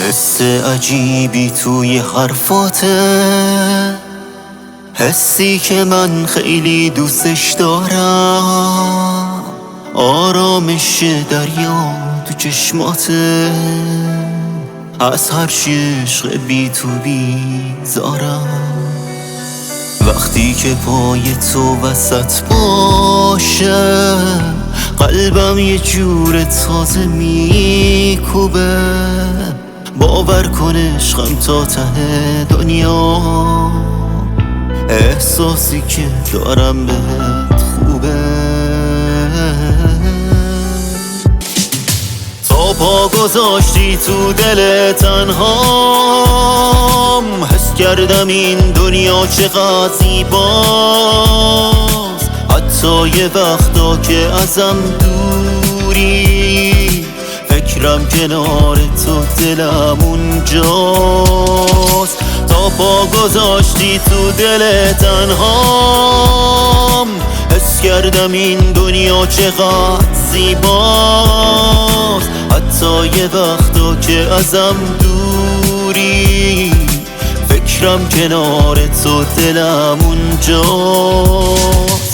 حس عجیبی توی حرفاته، حسی که من خیلی دوستش دارم، آرامش دریا تو چشماته، از هر عشق بی تو بیزارم. وقتی که پای تو وسط باشه، قلبم یه جور تازه میکوبه. باور کن عشقم تا ته دنیا، احساسی که دارم بهت خوبه. تا پا گذاشتی تو دل تنهام، حس کردم این دنیا چقدر زیباست. حتی یه وقتا که ازم دوری، فکرم کنار تو دلم اونجاست. تا پا گذاشتی تو دل تنهام، حس کردم این دنیا چقدر زیباست. حتی یه وقتا که ازم دوری، فکرم کنار تو دلم اونجاست.